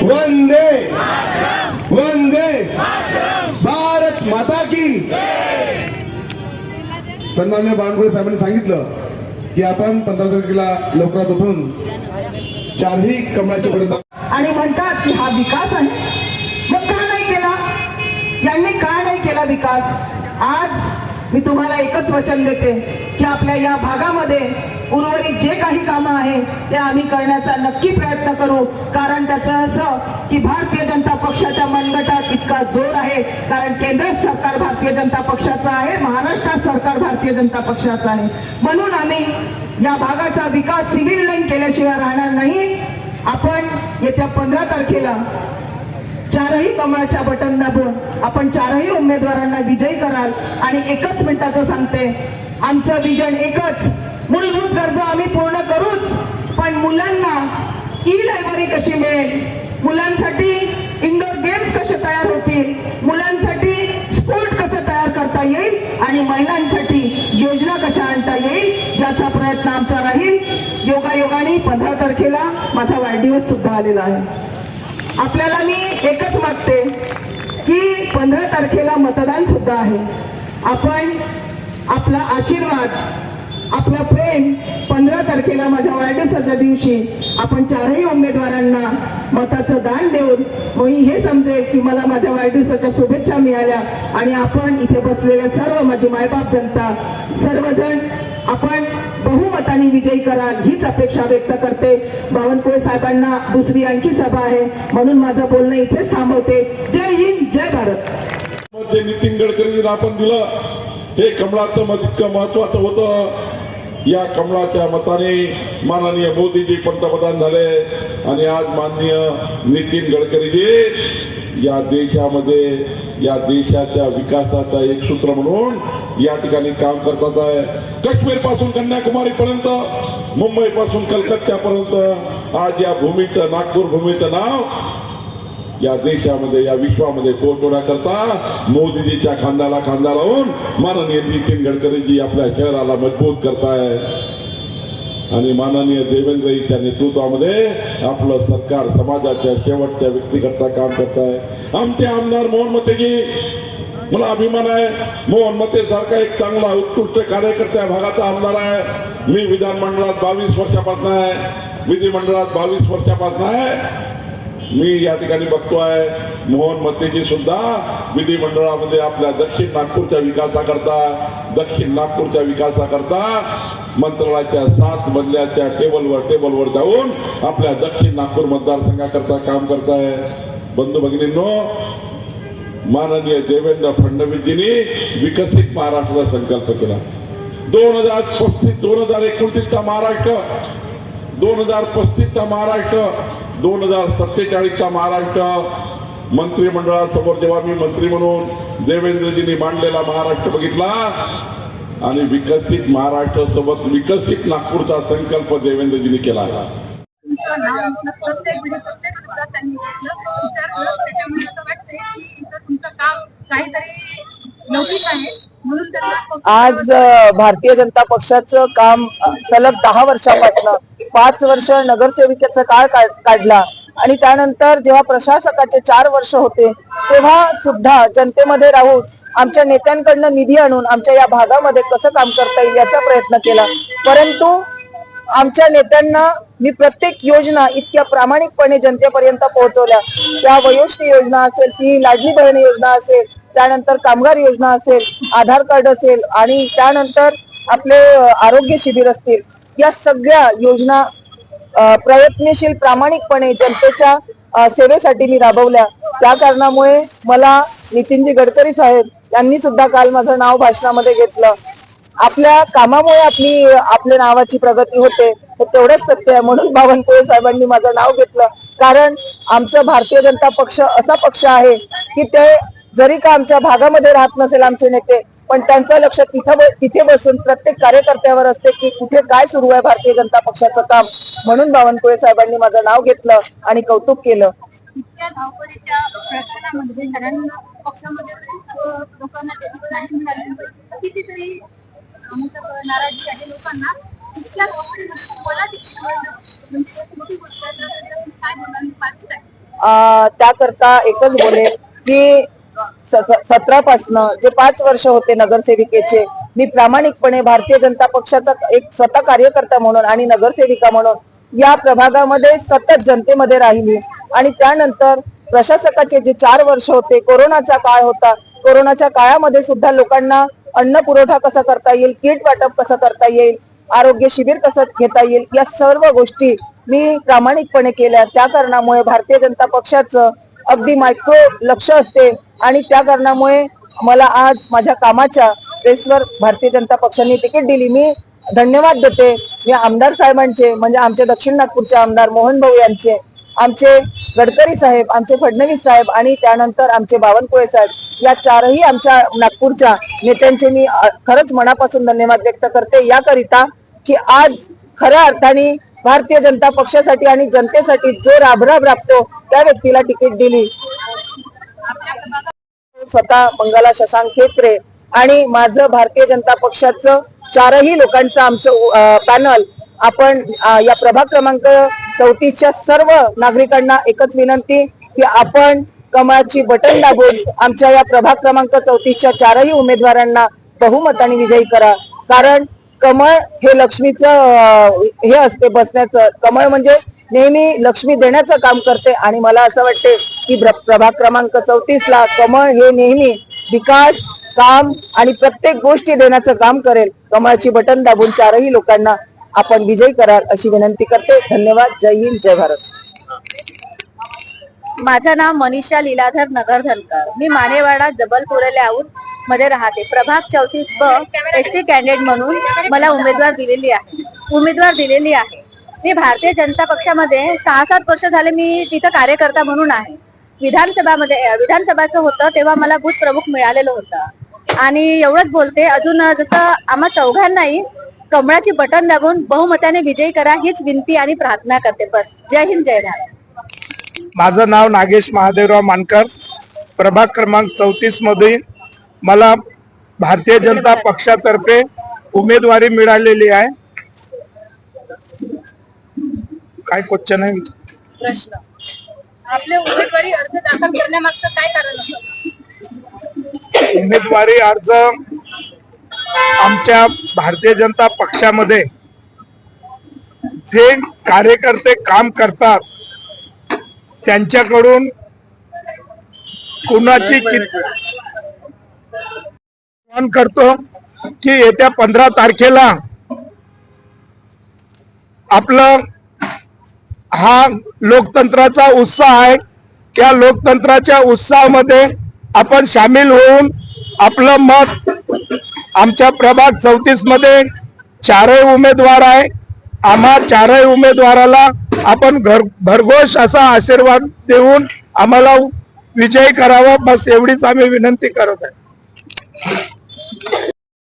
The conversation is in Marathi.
वंदे वंदे भारत माता की. सन्माननीय बावनकुळे साहेबांनी सांगितलं की आपण 15 तारखेला लवकरात उठून चारही कमळाचे बटन आणि म्हणतात की हा विकास आहे. मग का नाही केला? यांनी का नाही केला विकास? आज मी तुम्हाला एकच वचन देते की आपल्या या भागामध्ये उर्वरित जे काही कामं आहे ते आम्ही करण्याचा नक्की प्रयत्न करू. कारण त्याचं असं की भारतीय जनता पक्षाच्या मनगटात इतका जोर आहे, कारण केंद्र सरकार भारतीय जनता पक्षाचं आहे, महाराष्ट्रात सरकार भारतीय जनता पक्षाचं आहे. म्हणून आम्ही या भागाचा विकास सिव्हिल लाईन केल्याशिवाय राहणार नाही. आपण येत्या 15 तारखेला चारही कमळाच्या बटन दाबून आपण चारही उमेदवारांना विजयी कराल. आणि एकच मिनिटाचं सांगते, आमचं विजन एकच, मूलभूत गरजा आम्ही पूर्ण करूच, पण मुलांना ई लायब्ररी कशी मिळेल, मुलांसाठी इंडोर गेम्स कसे तयार होतील, मुलांसाठी स्पोर्ट कसं तयार करता येईल आणि महिलांसाठी योजना कशा आणता येईल याचा प्रयत्न आमचा राहील. योगायोगाने 15 तारखेला माझा वाढदिवस सुद्धा आलेला आहे. आपल्याला मी एकच मागते की 15 तारखेला मतदान सुद्धा आहे. आपण आपला आशीर्वाद, आपलं प्रेम 15 तारखेला माझ्या वाढदिवसाच्या दिवशी आपण चारही उमेदवारांना मताचं दान देऊन मी हे समजेल की मला माझ्या वाढदिवसाच्या शुभेच्छा मिळाल्या. आणि आपण इथे बसलेले सर्व माझी मायबाप जनता सर्वजण आपण बहुमताने विजयी कराल हीच अपेक्षा व्यक्त करते. बावनकुळे साहेबांना दुसरी आणखी सभा आहे, म्हणून माझं बोलणं इथेच थांबवते. जय हिंद, जय भारत. नितीन गडकरींना आपण दिलं हे कमळाचं मत इतकं महत्वाचं होतं. या कमळाच्या मताने माननीय मोदीजी पंतप्रधान झाले आणि आज माननीय नितीन गडकरीजी या देशामध्ये या देशाच्या विकासाचा एक सूत्र म्हणून या ठिकाणी काम करतात आहे. काश्मीर पासून कन्याकुमारी पर्यंत, मुंबई पासून कलकत्ता पर्यंत आज या भूमीचं, नागपूर भूमीचं नाव या देशामध्ये, या विश्वामध्ये पोहोचवण्याकरता मोदीजीच्या खांद्याला खांदा लावून माननीय नितीन गडकरीजी आपल्या शहराला मजबूत करताय. आणि माननीय देवेंद्रजीच्या नेतृत्वामध्ये आपलं सरकार समाजाच्या शेवटच्या व्यक्तीकरता काम करत आहे. आमचे आमदार मोहन मतेजी, मला अभिमान आहे, मोहन मते सारखा एक चांगला उत्कृष्ट कार्यकर्ता या भागाचा आमदार आहे. मी विधानमंडळात 22 वर्षापासून आहे, विधिमंडळात 22 वर्षापासून आहे. मी या ठिकाणी बघतोय मोहन मतेजी सुद्धा विधिमंडळामध्ये आपल्या दक्षिण नागपूरच्या विकासाकरता मंत्रालयाच्या 7 मजल्याच्या टेबलवर जाऊन आपल्या दक्षिण नागपूर मतदारसंघाकरता काम करताय. बंधू भगिनींनो, माननीय देवेंद्र फडणवीसजींनी विकसित महाराष्ट्राचा संकल्प केला. 2029 चा महाराष्ट्र, 2035 महाराष्ट्र, 2047 महाराष्ट्र मंत्रिमंडळासमोर जेव्हा मी मंत्री म्हणून देवेंद्रजींनी मांडलेला महाराष्ट्र बघितला आणि विकसित महाराष्ट्र सोबत विकसित नागपूरचा संकल्प देवेंद्रजींनी केला. आज भारतीय जनता पक्षाचं काम सलग 10 वर्षापासून 5 वर्ष नगरसेविकेचा काळ काढला आणि त्यानंतर जेव्हा प्रशासकाचे 4 वर्ष होते तेव्हा सुद्धा जनतेमध्ये राहून आमच्या नेत्यांकडनं निधी आणून आमच्या या भागामध्ये कसं काम करता येईल याचा प्रयत्न केला. परंतु आमच्या नेत्यांना मी प्रत्येक योजना इतक्या प्रामाणिकपणे जनतेपर्यंत पोहोचवल्या. त्या वयोश्री योजना असेल, ती लाडली बहीण योजना असेल, त्यानंतर कामगार योजना असेल, आधार कार्ड असेल आणि त्यानंतर आपले आरोग्य शिबिर असतील, या सगळ्या योजना प्रयत्नशील प्रामाणिकपणे जनतेच्या सेवेसाठी मी राबवल्या. त्या कारणामुळे मला नितीनजी गडकरी साहेब यांनी सुद्धा काल माझं नाव भाषणामध्ये घेतलं. आपल्या कामामुळे आपल्या नावाची प्रगती होते हे तेवढंच सत्य आहे. म्हणून बावनकुळे साहेबांनी माझं नाव घेतलं, कारण आमचं भारतीय जनता पक्ष असा पक्ष आहे की ते जरी का आमच्या भागामध्ये राहत नसेल आमचे नेते, पण त्यांचं लक्ष तिथे बसून प्रत्येक कार्यकर्त्यावर असते की कुठे काय सुरू आहे भारतीय जनता पक्षाचं काम. म्हणून बावनकुळे साहेबांनी माझं नाव घेतलं आणि कौतुक केलं. इतक्या धावपळीच्या प्रकरणामध्ये घरांना पक्षामध्ये खूप लोकांना तिकीट नाही मिळाले, कितीतरी नाराजी आहे लोकांना. इतक्या धावपळीमध्ये तुम्हाला तिकीट मिळणं म्हणजे एक मोठी गोष्ट आहे. काय त्याकरता एकच बोले की 17 पासनं जे 5 वर्ष होते नगरसेविकेचे, मी प्रामाणिकपणे भारतीय जनता पक्षाचा एक स्वतः कार्यकर्ता म्हणून आणि नगरसेविका म्हणून या प्रभागामध्ये सतत जनतेमध्ये राहिली. आणि त्यानंतर प्रशासकाचे जे 4 वर्ष होते, कोरोनाचा काळ होता, कोरोनाच्या काळामध्ये सुद्धा लोकांना अन्न पुरवठा कसा करता येईल, किट वाटप कसं करता येईल, आरोग्य शिबिर कसं घेता येईल, या सर्व गोष्टी मी प्रामाणिकपणे केल्या. त्या कारणामुळे भारतीय जनता पक्षाचं अगदी मायक्रो लक्ष असते आणि त्या कारणामुळे मला आज माझ्या कामाच्या बेसवर भारतीय जनता पक्षाने तिकीट दिली. मी धन्यवाद देते या आमदार साहेबांचे, म्हणजे आमचे दक्षिण नागपूरचे आमदार मोहन भाऊ यांचे, आमचे गडकरी साहेब, आमचे फडणवीस साहेब आणि त्यानंतर आमचे बावनकुळे साहेब, या चारही आमच्या नागपूरच्या नेत्यांचे मी खरंच मनापासून धन्यवाद व्यक्त करते याकरिता की आज खऱ्या अर्थाने भारतीय जनता पक्षासाठी आणि जनतेसाठी जो राबराब राबतो त्या व्यक्तीला तिकीट दिली. स्वतः मंगला शशांक खेत्रे आणि माझं भारतीय जनता पक्षाचं 4ही लोकांचं आमचं पॅनल. आपण या प्रभाग क्रमांक 34च्या सर्व नागरिकांना एकच विनंती की आपण कमळाची बटन दाबून आमच्या या प्रभाग क्रमांक 34च्या 4ही उमेदवारांना बहुमताने विजयी करा. कारण कमळ हे लक्ष्मीचं हे असते बसण्याचं. कमळ म्हणजे नेहमी लक्ष्मी देण्याचं काम करते आणि मला असं वाटते की प्रभाग क्रमांक 34ला कमळ हे नेहमी विकास, काम आणि प्रत्येक गोष्टी देण्याचं काम करेल. कमळाची बटन दाबून 4ही लोकांना आपण विजयी कराल अशी विनंती करते. धन्यवाद. जय हिंद, जय भारत. माझं नाव मनीषा लीलाधर नगरधनकर. मी मानेवाडा जबलपूर लेआउट मध्ये राहते. प्रभाग 34ब एसटी कॅन्डिडेट म्हणून मला उमेदवार दिलेली आहे. मी भारतीय जनता पक्षामध्ये 6-7 वर्ष झाले मी तिथं कार्यकर्ता म्हणून आहे. विधानसभाचं होतं तेव्हा मला बूथ प्रमुख मिळालेलं होतं. आणि एवढंच बोलते, अजून जसं आम्हा चौघांनाही कमळाची बटन दाबून बहुमताने विजयी करा हीच विनंती आणि प्रार्थना करते. बस. जय हिंद, जय भारत. माझं नाव नागेश महादेवराव मानकर. प्रभाग क्रमांक 34 मध्ये मला भारतीय जनता पक्षातर्फे उमेदवारी मिळालेली आहे. काय क्वेश्चन आहे? प्रश्न. आपले उमेदवारी अर्ज दाखल करण्यामागचं काय कारण होतं? उमेदवारी अर्ज आमच्या भारतीय जनता पक्षामध्ये जे कार्यकर्ते काम करतात त्यांच्याकडून कुणाची करतो की येत्या 15 तारखेला आपलं हा लोकतंत्राचा उत्साह आहे. त्या लोकतंत्राच्या उत्साहामध्ये आपण सामील होऊन आपलं मत आमच्या प्रभाग 34 मध्ये 4ही उमेदवार आहे. आम्हा 4ही उमेदवाराला आपण भरघोष असा आशीर्वाद देऊन आम्हाला विजयी करावा. बस एवढीच आम्ही विनंती करत आहे.